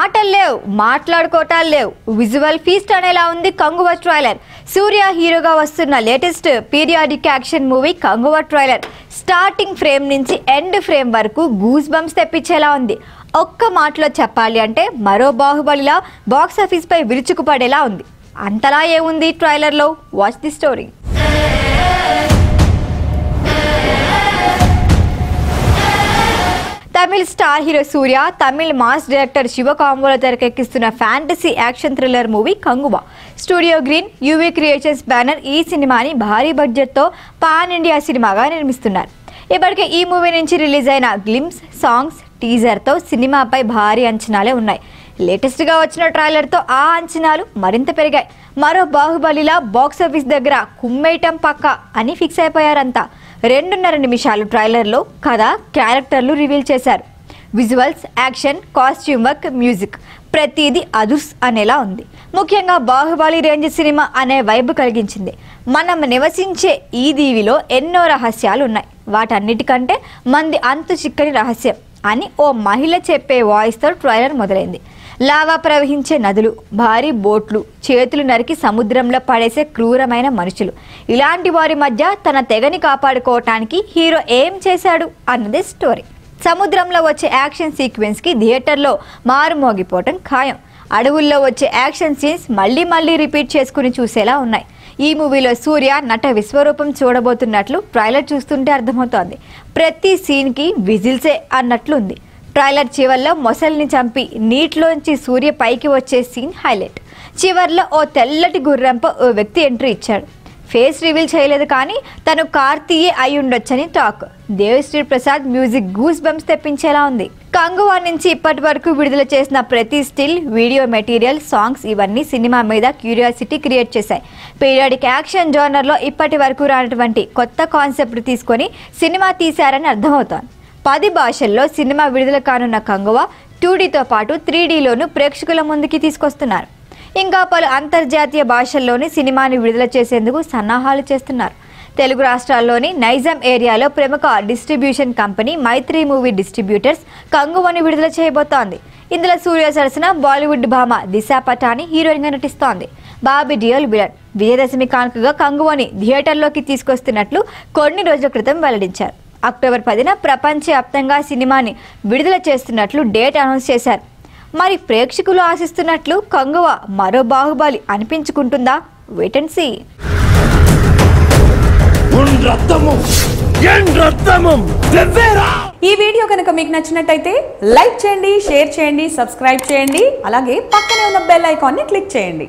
మాటలు లేవు, మాట్లాడుకోవటాలు లేవు. విజువల్ ఫీస్ట్ అనేలా ఉంది కంగువ ట్రైలర్. సూర్య హీరోగా వస్తున్న latest periodic action movie Kanguva trailer starting frame నుంచి ఎండ్ ఫ్రేమ్ వరకు గూస్ బంప్స్ తెప్పించేలా ఉంది. ఒక్క మాటలో చెప్పాలి అంటే మరో బాహుబలిలా బాక్స్ ఆఫీస్ పై విరుచుకుపడేలా ఉంది. అంతలా ఏముంది ట్రైలర్లో? Watch the story. Tamil star hero Suriya, Tamil mass director Siva కాంబోలో తెరకెక్కిస్తున్న fantasy action thriller movie Kanguva. Studio green, UV creations banner ఈ సినిమాని భారీ బడ్జెట్తో పాన్ ఇండియా సినిమాగా నిర్మిస్తున్నారు. ఇప్పటికే ఈ మూవీ నుంచి రిలీజ్ అయిన గ్లిమ్స్, సాంగ్స్, టీజర్తో సినిమాపై భారీ అంచనాలే ఉన్నాయి. లేటెస్ట్గా వచ్చిన ట్రైలర్తో ఆ అంచనాలు మరింత పెరిగాయి. మరో బాహుబలిలా బాక్సాఫీస్ దగ్గర కుమ్మేయటం పక్క అని ఫిక్స్ అయిపోయారంతా. 2.5 నిమిషాలు ట్రైలర్లో కథ, క్యారెక్టర్లు రివీల్ చేశారు. Visuals, action, costume work, music ప్రతిదీ అదుర్స్ అనేలా ఉంది. ముఖ్యంగా బాహుబలి రేంజ్ సినిమా అనే వైబ్ కలిగించింది. మనం నివసించే ఈ దీవిలో ఎన్నో రహస్యాలు ఉన్నాయి. వాటన్నిటికంటే మంది అంతు చిక్కని రహస్యం అని ఓ మహిళ చెప్పే వాయిస్తో ట్రైలర్ మొదలైంది. లావా ప్రవహించే నదులు, భారీ బోట్లు, చేతులు నరికి సముద్రంలో పడేసే క్రూరమైన మనుషులు, ఇలాంటి వారి మధ్య తన తెగని కాపాడుకోవటానికి హీరో ఏం చేశాడు అన్నదే స్టోరీ. సముద్రంలో వచ్చే యాక్షన్ సీక్వెన్స్కి థియేటర్లో మారుమోగిపోవటం ఖాయం. అడవుల్లో వచ్చే యాక్షన్ సీన్స్ మళ్ళీ మళ్ళీ రిపీట్ చేసుకుని చూసేలా ఉన్నాయి. ఈ మూవీలో సూర్య నట విశ్వరూపం చూడబోతున్నట్లు ట్రైలర్ చూస్తుంటే అర్థమవుతోంది. ప్రతి సీన్కి విజిల్సే అన్నట్లుంది. ట్రైలర్ చివర్లో మొసల్ని చంపి నీటిలోంచి సూర్య పైకి వచ్చే సీన్ హైలైట్. చివర్లో ఓ తెల్లటి గుర్రంపై ఓ వ్యక్తి ఎంట్రీ ఇచ్చాడు. ఫేస్ రివీల్ చేయలేదు, కానీ తను కార్తీయే అయి ఉండొచ్చని talk. Devi Sri Prasad music goose bumps తెప్పించేలా ఉంది. కంగువా నుంచి ఇప్పటి వరకు విడుదల చేసిన ప్రతి స్టిల్, వీడియో మెటీరియల్, సాంగ్స్ ఇవన్నీ సినిమా మీద క్యూరియాసిటీ క్రియేట్ చేశాయి. పీరియాడిక్ యాక్షన్ జోనర్లో ఇప్పటి వరకు రానటువంటి కొత్త కాన్సెప్ట్ తీసుకొని సినిమా తీశారని అర్థమవుతోంది. 10 భాషల్లో సినిమా విడుదల కానున్న కంగువా 2Dతో పాటు 3Dలోనూ ప్రేక్షకుల ముందుకి తీసుకొస్తున్నారు. ఇంకా పలు అంతర్జాతీయ భాషల్లోని సినిమాని విడుదల చేసేందుకు సన్నాహాలు చేస్తున్నారు. తెలుగు రాష్ట్రాల్లోని నైజాం ఏరియాలో ప్రముఖ డిస్ట్రిబ్యూషన్ కంపెనీ మైత్రి మూవీ డిస్ట్రిబ్యూటర్స్ కంగువని విడుదల చేయబోతోంది. ఇందులో సూర్య సరసన బాలీవుడ్ భామ దిశా పటాని హీరోయిన్గా నటిస్తోంది. బాబీ డియోల్ విలన్. విజయదశమి కానుకగా కంగువని థియేటర్లోకి తీసుకొస్తున్నట్లు కొన్ని రోజుల క్రితం వెల్లడించారు. అక్టోబర్ 10న ప్రపంచవ్యాప్తంగా సినిమాని విడుదల చేస్తున్నట్లు డేట్ అనౌన్స్ చేశారు. మరి ప్రేక్షకులు ఆశిస్తున్నట్లు కంగువ మరో బాహుబలి అనిపించుకుంటుందా? Wait and see. ఈ వీడియో కనుక మీకు నచ్చినట్టయితే లైక్ చేయండి, షేర్ చేయండి, సబ్స్క్రైబ్ చేయండి. అలాగే పక్కనే ఉన్న బెల్ ఐకాన్ని క్లిక్ చేయండి.